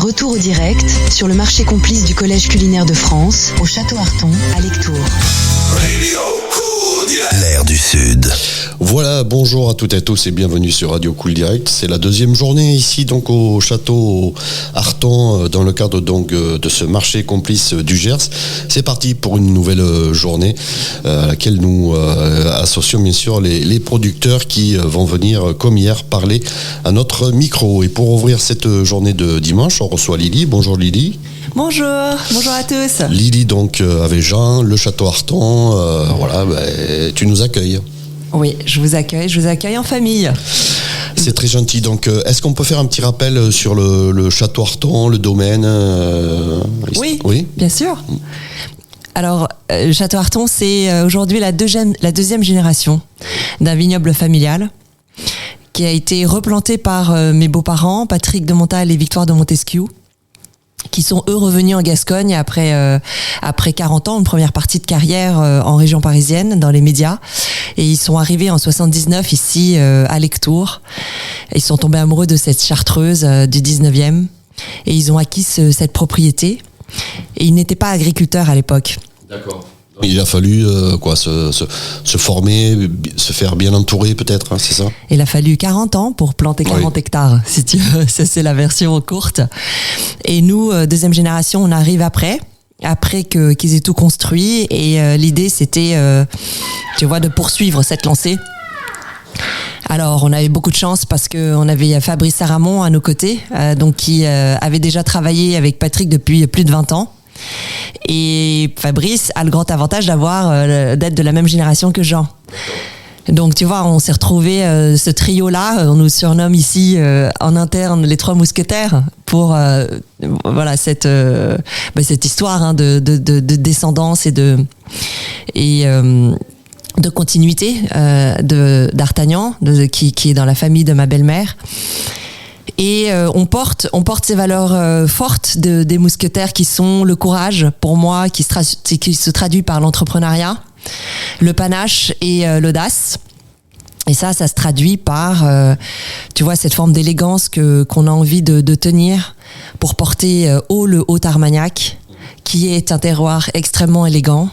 Retour au direct sur le marché complice du Collège culinaire de France, au Château Arton, à Lectoure. L'air du Sud. Voilà, bonjour à toutes et à tous et bienvenue sur Radio Cool Direct. C'est la deuxième journée ici donc au Château Arton dans le cadre donc de ce marché complice du Gers. C'est parti pour une nouvelle journée à laquelle nous associons bien sûr les producteurs qui vont venir comme hier parler à notre micro. Et pour ouvrir cette journée de dimanche, on reçoit Lily. Bonjour Lily. Bonjour à tous. Lily donc avec Jean, le Château Arton, tu nous accueilles. Oui, je vous accueille en famille. C'est très gentil. Donc, est-ce qu'on peut faire un petit rappel sur le Château Arton, le domaine Oui, bien sûr. Alors, Château Arton, c'est aujourd'hui la deuxième génération d'un vignoble familial qui a été replanté par mes beaux-parents, Patrick de Montal et Victoire de Montesquieu, qui sont eux revenus en Gascogne après 40 ans, une première partie de carrière en région parisienne, dans les médias. Et ils sont arrivés en 79 ici à Lectoure. Ils sont tombés amoureux de cette chartreuse du 19e et ils ont acquis cette propriété. Et ils n'étaient pas agriculteurs à l'époque. D'accord. Il a fallu se former, se faire bien entourer peut-être, hein, c'est ça ? Il a fallu 40 ans pour planter 40 hectares, si tu veux. Ça, c'est la version courte. Et nous, deuxième génération, on arrive après qu'ils aient tout construit. Et l'idée, c'était, de poursuivre cette lancée. Alors, on avait beaucoup de chance parce qu'on avait Fabrice Saramon à nos côtés, qui avait déjà travaillé avec Patrick depuis plus de 20 ans. Et Fabrice a le grand avantage d'être de la même génération que Jean. Donc tu vois, on s'est retrouvés ce trio-là, on nous surnomme ici en interne les trois mousquetaires pour cette histoire de descendance et de continuité d'Artagnan, qui est dans la famille de ma belle-mère. Et on porte ces valeurs fortes des mousquetaires qui sont le courage, pour moi, qui se traduit par l'entrepreneuriat, le panache et l'audace. Et ça se traduit par, cette forme d'élégance qu'on a envie de tenir pour porter haut le Haut-Armagnac, qui est un terroir extrêmement élégant.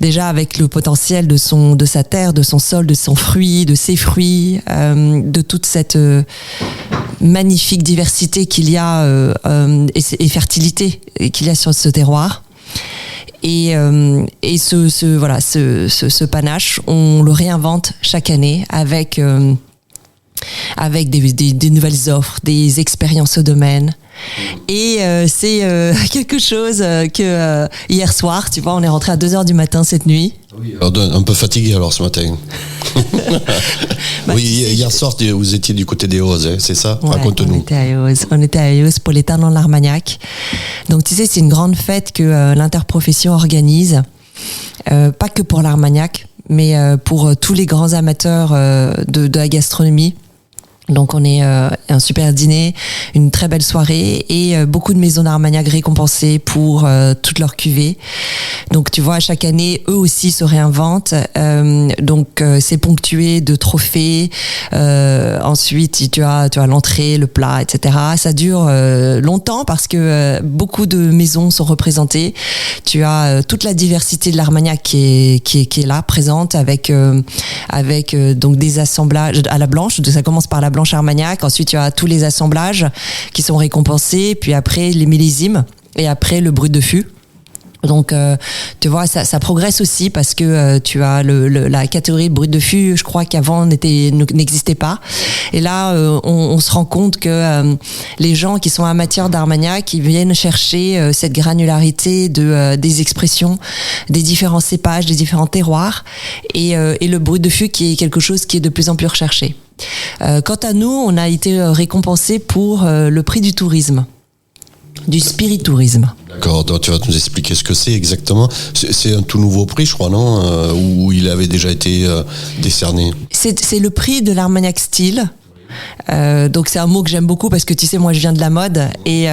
Déjà avec le potentiel de sa terre, de son sol, de son fruit, de ses fruits, de toute cette magnifique diversité qu'il y a et fertilité qu'il y a sur ce terroir. Et ce panache, on le réinvente chaque année avec des nouvelles offres, des expériences au domaine. Et c'est quelque chose que hier soir, tu vois, on est rentré à 2h du matin cette nuit. Oui, alors un peu fatigué alors ce matin. Oui, hier soir vous étiez du côté des Hauzes, hein, c'est ça ? Ouais, raconte-nous. On était à Eauze pour les Ternes dans l'Armagnac. Donc tu sais, c'est une grande fête que l'interprofession organise, pas que pour l'Armagnac, mais pour tous les grands amateurs de la gastronomie. Donc on est un super dîner, une très belle soirée et beaucoup de maisons d'Armagnac récompensées pour toutes leurs cuvées. Donc tu vois, chaque année, eux aussi se réinventent. C'est ponctué de trophées. Ensuite, tu as l'entrée, le plat, etc. Ça dure longtemps parce que beaucoup de maisons sont représentées. Tu as toute la diversité de l'Armagnac qui est là, présente avec donc des assemblages à la blanche. Ça commence par la blanche Armagnac, ensuite tu as tous les assemblages qui sont récompensés, puis après les millésimes et après le brut de fût. Donc tu vois, ça progresse aussi parce que tu as la catégorie brut de fût, je crois qu'avant n'existait pas. Et là on se rend compte que les gens qui sont amateurs d'Armagnac, ils viennent chercher cette granularité des expressions, des différents cépages, des différents terroirs et le brut de fût qui est quelque chose qui est de plus en plus recherché. Quant à nous, on a été récompensés pour le prix du tourisme, du spiritourisme. D'accord, donc tu vas nous expliquer ce que c'est exactement. C'est un tout nouveau prix, je crois, non ? Ou il avait déjà été décerné ? C'est le prix de l'Armagnac Style. Donc c'est un mot que j'aime beaucoup parce que tu sais, moi je viens de la mode et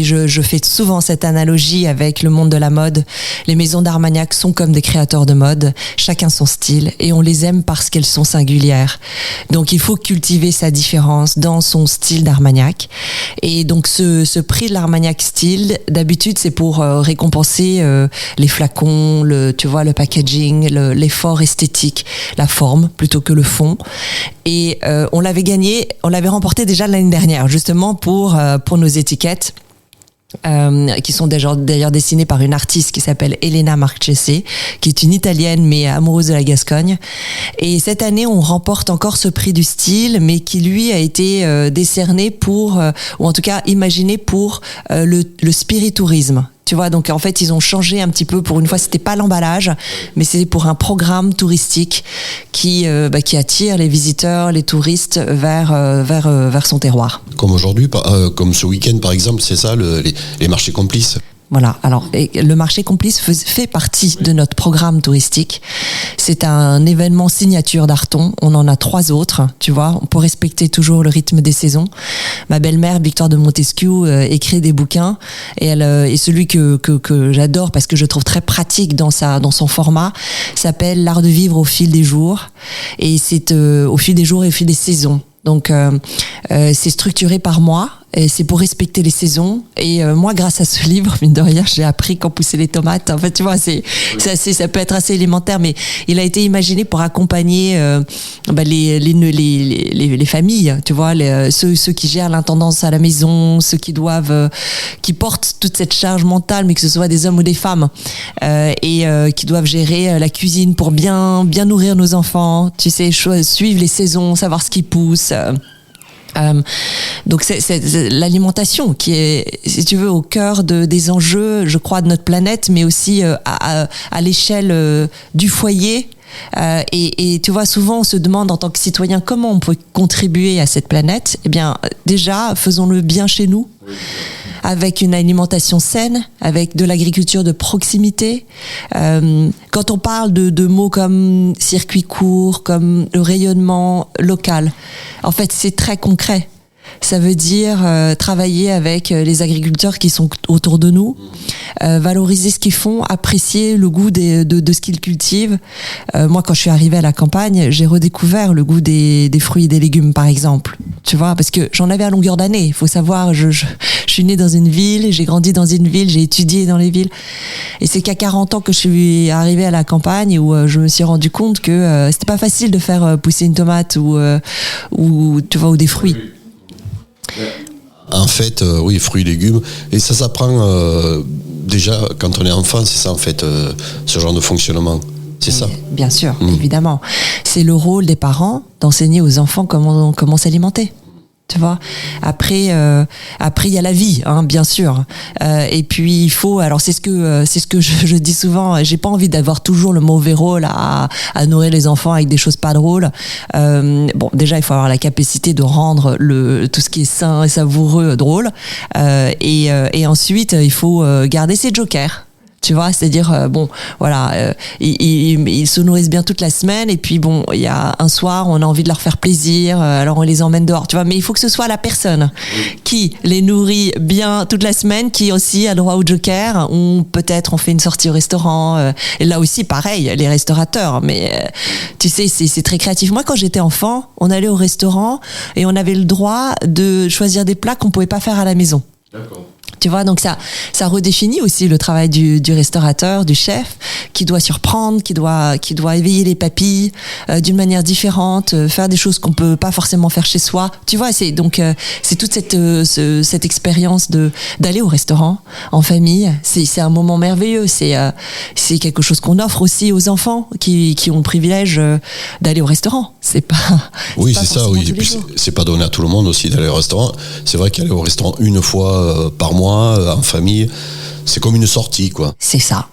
je fais souvent cette analogie avec le monde de la mode. Les maisons d'Armagnac sont comme des créateurs de mode, chacun son style, et on les aime parce qu'elles sont singulières. Donc il faut cultiver sa différence dans son style d'Armagnac. Et donc ce prix de l'Armagnac style, d'habitude c'est pour récompenser les flacons, le packaging, l'effort esthétique, la forme plutôt que le fond. Et on l'avait remporté déjà l'année dernière, justement pour nos étiquettes. Qui sont d'ailleurs dessinées par une artiste qui s'appelle Elena Marchese, qui est une Italienne mais amoureuse de la Gascogne. Et cette année, on remporte encore ce prix du style, mais qui lui a été décerné pour, ou en tout cas imaginé pour le spiritourisme. Tu vois, donc en fait, ils ont changé un petit peu. Pour une fois, c'était pas l'emballage, mais c'était pour un programme touristique qui attire les visiteurs, les touristes vers son terroir. Comme aujourd'hui, comme ce week-end par exemple, c'est ça, les marchés complices. Voilà. Alors, le marché complice fait partie de notre programme touristique. C'est un événement signature d'Arton. On en a 3 autres, tu vois, pour respecter toujours le rythme des saisons. Ma belle-mère, Victoire de Montesquieu, écrit des bouquins et celui que j'adore parce que je trouve très pratique dans son format s'appelle L'art de vivre au fil des jours. Et c'est au fil des jours et au fil des saisons. Donc, c'est structuré par mois. Et c'est pour respecter les saisons. Et moi, grâce à ce livre, mine de rien, j'ai appris quand poussaient les tomates. En fait, tu vois, ça peut être assez élémentaire, mais il a été imaginé pour accompagner les familles, tu vois, ceux qui gèrent l'intendance à la maison, ceux qui portent toute cette charge mentale, mais que ce soit des hommes ou des femmes, qui doivent gérer la cuisine pour bien nourrir nos enfants, tu sais, suivre les saisons, savoir ce qui pousse. Donc c'est l'alimentation qui est, si tu veux, au cœur des enjeux, je crois, de notre planète, mais aussi à l'échelle du foyer. Et tu vois, souvent on se demande en tant que citoyen comment on peut contribuer à cette planète. Eh bien, déjà, faisons-le bien chez nous. Avec une alimentation saine, avec de l'agriculture de proximité. Quand on parle de mots comme circuit court, comme le rayonnement local, en fait, c'est très concret. Ça veut dire travailler avec les agriculteurs qui sont autour de nous, valoriser ce qu'ils font, apprécier le goût de ce qu'ils cultivent. Moi, quand je suis arrivée à la campagne, j'ai redécouvert le goût des fruits et des légumes, par exemple. Tu vois, parce que j'en avais à longueur d'année. Il faut savoir, je suis née dans une ville, j'ai grandi dans une ville, j'ai étudié dans les villes. Et c'est qu'à 40 ans que je suis arrivée à la campagne où je me suis rendu compte que c'était pas facile de faire pousser une tomate ou tu vois, ou des fruits. En fait, oui, fruits et légumes. Et ça s'apprend déjà quand on est enfant, c'est ça en fait, ce genre de fonctionnement. C'est ça. Bien sûr, évidemment. C'est le rôle des parents d'enseigner aux enfants comment s'alimenter. Tu vois. Après, il y a la vie, hein, bien sûr. Et puis il faut. Alors c'est ce que je dis souvent. J'ai pas envie d'avoir toujours le mauvais rôle à nourrir les enfants avec des choses pas drôles. Bon, déjà il faut avoir la capacité de rendre tout ce qui est sain et savoureux drôle. Et ensuite il faut garder ses jokers. Tu vois, c'est-à-dire ils se nourrissent bien toute la semaine et puis bon, il y a un soir on a envie de leur faire plaisir, alors on les emmène dehors, tu vois, mais il faut que ce soit la personne qui les nourrit bien toute la semaine qui aussi a droit au joker, ou peut-être on fait une sortie au restaurant, et là aussi pareil, les restaurateurs, mais tu sais, c'est très créatif. Moi quand j'étais enfant, on allait au restaurant et on avait le droit de choisir des plats qu'on pouvait pas faire à la maison. D'accord. Tu vois, donc ça redéfinit aussi le travail du restaurateur, du chef, qui doit surprendre, qui doit éveiller les papilles d'une manière différente, faire des choses qu'on peut pas forcément faire chez soi. Tu vois, c'est toute cette expérience d'aller au restaurant en famille. C'est un moment merveilleux. C'est quelque chose qu'on offre aussi aux enfants qui ont le privilège d'aller au restaurant. C'est pas ça. Oui, et puis c'est pas donné à tout le monde aussi d'aller au restaurant. C'est vrai qu'aller au restaurant une fois par mois en famille, c'est comme une sortie, quoi. C'est ça.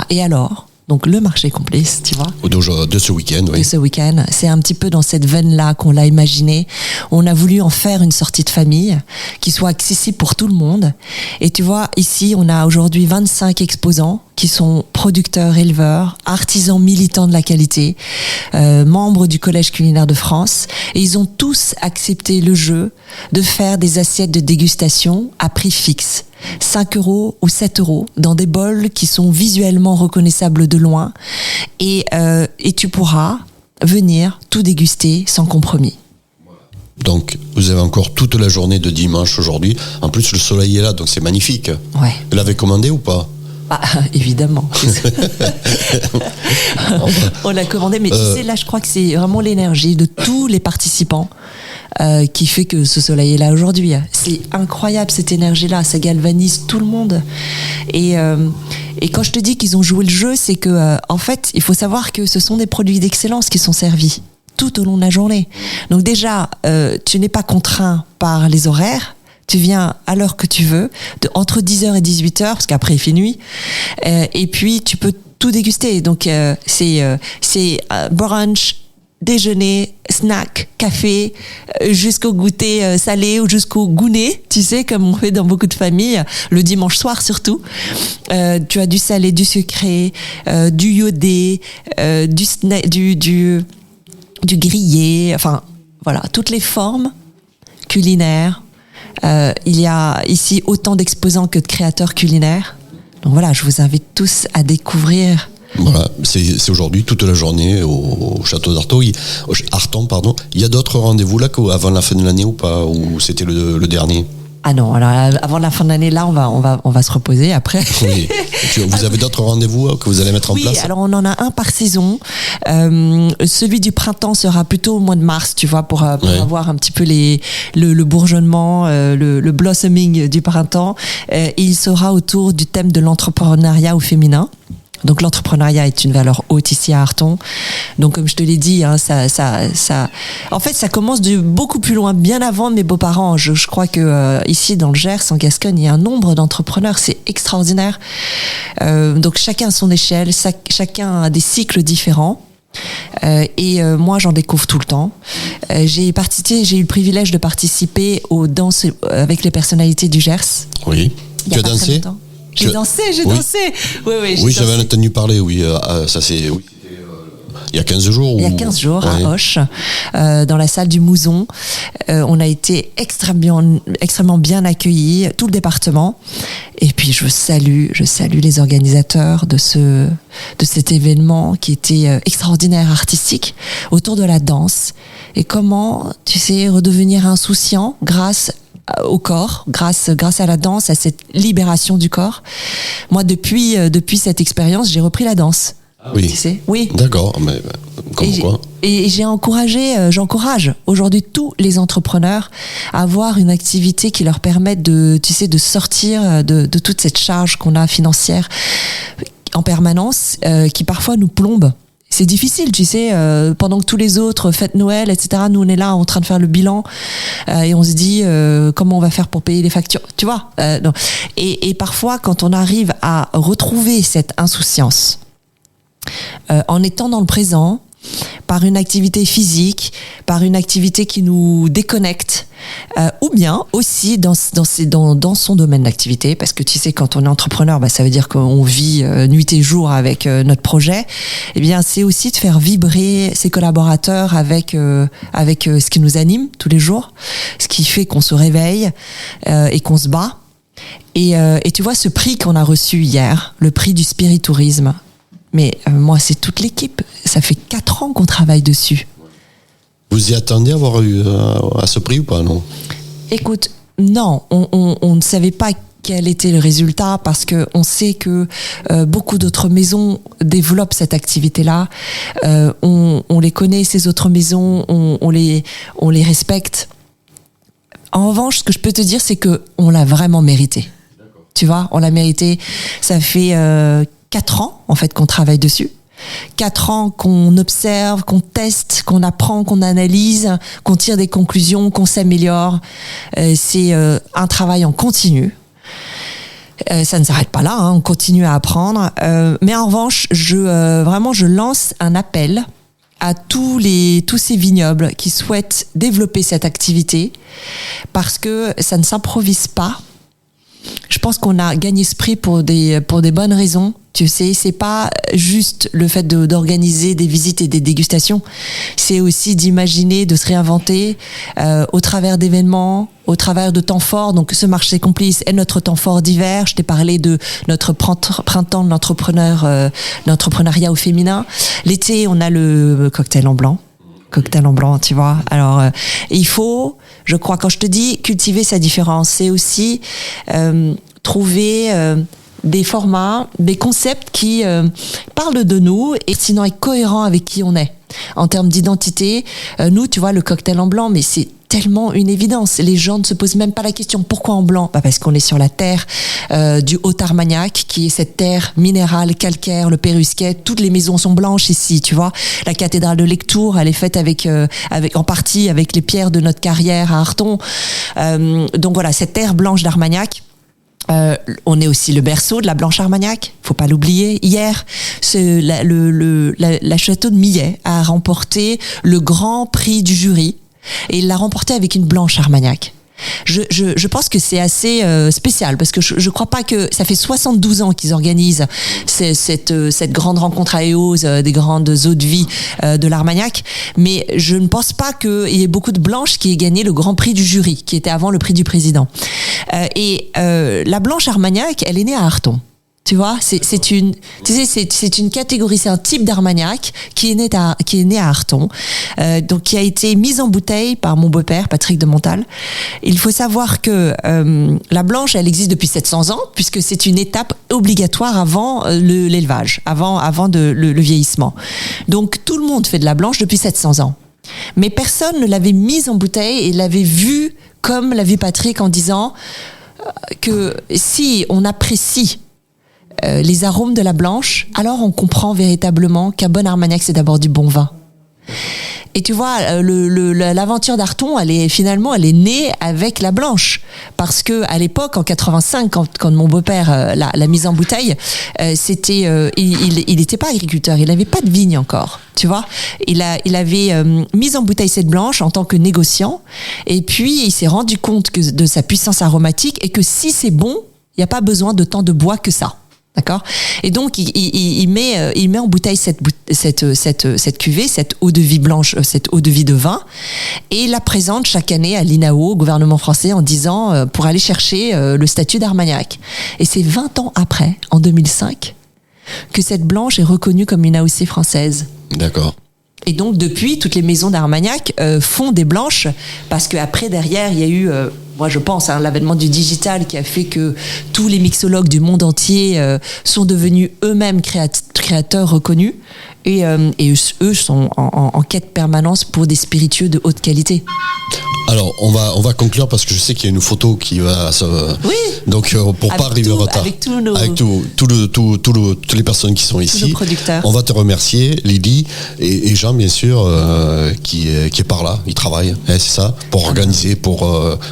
Et alors, donc le marché complice, tu vois, de ce week-end, oui. De ce week-end, c'est un petit peu dans cette veine-là qu'on l'a imaginé. On a voulu en faire une sortie de famille qui soit accessible pour tout le monde. Et tu vois, ici, on a aujourd'hui 25 exposants qui sont producteurs, éleveurs, artisans militants de la qualité, membres du Collège culinaire de France. Et ils ont tous accepté le jeu de faire des assiettes de dégustation à prix fixe. 5 € ou 7 € dans des bols qui sont visuellement reconnaissables de loin. Et tu pourras venir tout déguster sans compromis. Donc, vous avez encore toute la journée de dimanche aujourd'hui. En plus, le soleil est là, donc c'est magnifique. Ouais. Vous l'avez commandé ou pas? Ah, évidemment. On l'a commandé, mais tu sais, là, je crois que c'est vraiment l'énergie de tous les participants qui fait que ce soleil est là aujourd'hui. C'est incroyable, cette énergie-là. Ça galvanise tout le monde. Et quand je te dis qu'ils ont joué le jeu, c'est que, en fait, il faut savoir que ce sont des produits d'excellence qui sont servis tout au long de la journée. Donc déjà, tu n'es pas contraint par les horaires. Tu viens à l'heure que tu veux, entre 10h et 18h, parce qu'après il fait nuit. Et puis, tu peux tout déguster. Donc, c'est brunch, déjeuner, snack, café, jusqu'au goûter salé ou jusqu'au goûter, tu sais, comme on fait dans beaucoup de familles, le dimanche soir surtout. Tu as du salé, du sucré, du iodé, du grillé, enfin, voilà, toutes les formes culinaires. Il y a ici autant d'exposants que de créateurs culinaires. Donc voilà, je vous invite tous à découvrir. Voilà, c'est aujourd'hui toute la journée au château d'Arton. Arton, pardon. Il y a d'autres rendez-vous là avant la fin de l'année ou pas? Ou c'était le dernier? Ah non, alors avant la fin de l'année, là, on va se reposer après. Oui. Vous avez d'autres rendez-vous que vous allez mettre en place? Oui, alors on en a un par saison. Celui du printemps sera plutôt au mois de mars, tu vois, pour avoir un petit peu le bourgeonnement, le blossoming du printemps. Il sera autour du thème de l'entrepreneuriat au féminin. Donc l'entrepreneuriat est une valeur haute ici à Arton. Donc comme je te l'ai dit, hein, en fait ça commence de beaucoup plus loin, bien avant mes beaux-parents. Je crois que ici dans le Gers, en Gascogne, il y a un nombre d'entrepreneurs, c'est extraordinaire. Donc chacun à son échelle, chacun a des cycles différents. Moi j'en découvre tout le temps. J'ai eu le privilège de participer aux danses avec les personnalités du Gers. Oui. Tu as dansé? J'ai dansé. Oui, j'avais entendu parler, oui. Ça c'est... Oui. Il y a 15 jours? Il y a 15 jours, à Auch, dans la salle du Mouzon. On a été extrêmement bien accueillis, tout le département. Et puis, je salue les organisateurs de cet événement qui était extraordinaire, artistique, autour de la danse. Et comment, tu sais, redevenir insouciant grâce au corps, grâce à la danse, à cette libération du corps. Moi, depuis cette expérience, j'ai repris la danse. Oui. Tu sais, oui. D'accord, mais quoi. Et j'encourage aujourd'hui tous les entrepreneurs à avoir une activité qui leur permette de sortir de toute cette charge qu'on a financière en permanence, qui parfois nous plombe. C'est difficile, tu sais, pendant que tous les autres fêtent Noël, etc. Nous, on est là en train de faire le bilan et on se dit comment on va faire pour payer les factures, tu vois. Non. Et parfois, quand on arrive à retrouver cette insouciance en étant dans le présent, par une activité physique, par une activité qui nous déconnecte, ou bien aussi dans son domaine d'activité, parce que tu sais, quand on est entrepreneur, ça veut dire qu'on vit nuit et jour avec notre projet. Eh bien, c'est aussi de faire vibrer ses collaborateurs avec ce qui nous anime tous les jours, ce qui fait qu'on se réveille et qu'on se bat. Et tu vois, ce prix qu'on a reçu hier, le prix du spiritourisme, mais moi, c'est toute l'équipe. Ça fait 4 ans qu'on travaille dessus. Vous y attendez à avoir eu à ce prix ou pas, non? Écoute, non, on ne savait pas quel était le résultat parce que on sait que beaucoup d'autres maisons développent cette activité-là. On les connaît, ces autres maisons, on les respecte. En revanche, ce que je peux te dire, c'est que on l'a vraiment mérité. D'accord. Tu vois, on l'a mérité. Ça fait 4 ans en fait qu'on travaille dessus. 4 ans qu'on observe, qu'on teste, qu'on apprend, qu'on analyse, qu'on tire des conclusions, qu'on s'améliore. C'est un travail en continu. Ça ne s'arrête pas là, hein, on continue à apprendre. Mais en revanche, je lance un appel à tous ces vignobles qui souhaitent développer cette activité parce que ça ne s'improvise pas. Je pense qu'on a gagné ce prix pour des bonnes raisons. Tu sais, c'est pas juste le fait d'organiser des visites et des dégustations. C'est aussi d'imaginer, de se réinventer au travers d'événements, au travers de temps forts. Donc, ce marché complice est notre temps fort d'hiver. Je t'ai parlé de notre printemps de l'entrepreneuriat au féminin. L'été, on a le cocktail en blanc. Tu vois. Alors, il faut, je crois, quand je te dis cultiver sa différence, c'est aussi trouver des formats, des concepts qui parlent de nous et sinon est cohérent avec qui on est. En termes d'identité, nous, tu vois, le cocktail en blanc, mais c'est tellement une évidence. Les gens ne se posent même pas la question pourquoi en blanc. Parce qu'on est sur la terre du Haut-Armagnac, qui est cette terre minérale, calcaire, le Pérusquet. Toutes les maisons sont blanches ici, tu vois. La cathédrale de Lectoure, elle est faite avec en partie avec les pierres de notre carrière à Arthon. Donc voilà, cette terre blanche d'Armagnac. On est aussi le berceau de la Blanche Armagnac, faut pas l'oublier. Hier, la château de Millet a remporté le grand prix du jury et il l'a remporté avec une Blanche Armagnac. Je pense que c'est assez spécial parce que je crois pas que ça fait 72 ans qu'ils organisent cette grande rencontre à Eauze des grandes eaux de vie de l'Armagnac, mais je ne pense pas qu'il y ait beaucoup de blanches qui aient gagné le grand prix du jury qui était avant le prix du président. La Blanche Armagnac, elle est née à Arthon. Tu vois, c'est une catégorie, c'est un type d'Armagnac qui est né à Arthon, donc qui a été mise en bouteille par mon beau-père Patrick de Montal. Il faut savoir que la blanche, elle existe depuis 700 ans puisque c'est une étape obligatoire avant l'élevage, avant le vieillissement. Donc tout le monde fait de la blanche depuis 700 ans. Mais personne ne l'avait mise en bouteille et l'avait vue comme l'a vu Patrick en disant que si on apprécie les arômes de la blanche, alors on comprend véritablement qu'un bon Armagnac, c'est d'abord du bon vin. Et tu vois, l'aventure d'Arthon, elle est née avec la blanche. Parce que à l'époque, en 85, quand mon beau-père l'a mise en bouteille, il n'était pas agriculteur, il n'avait pas de vigne encore. Tu vois, il avait mis en bouteille cette blanche en tant que négociant. Et puis, il s'est rendu compte de sa puissance aromatique et que si c'est bon, il n'y a pas besoin de tant de bois que ça. D'accord ? Et donc, il met en bouteille cette cuvée, cette eau de vie blanche, cette eau de vie de vin, et il la présente chaque année à l'INAO, au gouvernement français, en disant, pour aller chercher le statut d'Armagnac. Et c'est 20 ans après, en 2005, que cette blanche est reconnue comme une AOC française. D'accord. Et donc, depuis, toutes les maisons d'Armagnac font des blanches, parce qu'après, derrière, il y a eu... moi, je pense, l'avènement du digital qui a fait que tous les mixologues du monde entier sont devenus eux-mêmes créateurs reconnus. Et eux sont en quête permanente pour des spiritueux de haute qualité. Alors, on va conclure parce que je sais qu'il y a une photo qui va... Oui. Donc, pour pas arriver en retard. Avec tous nos... Avec toutes les personnes qui sont ici. Tous nos producteurs. On va te remercier, Lydie, et Jean, bien sûr, qui est par là. Il travaille, c'est ça, pour organiser, pour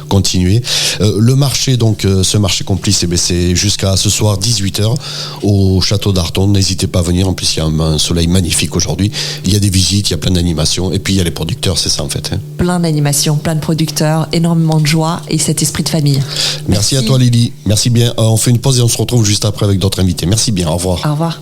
continuer. Le marché, donc, ce marché complice, c'est jusqu'à ce soir, 18h, au château d'Arthon. N'hésitez pas à venir. En plus, il y a un soleil magnifique aujourd'hui. Il y a des visites, il y a plein d'animations. Et puis, il y a les producteurs, c'est ça, en fait. Plein d'animations, plein de producteurs, énormément de joie et cet esprit de famille. Merci à toi, Lydie. Merci bien. On fait une pause et on se retrouve juste après avec d'autres invités. Merci bien. Au revoir. Au revoir.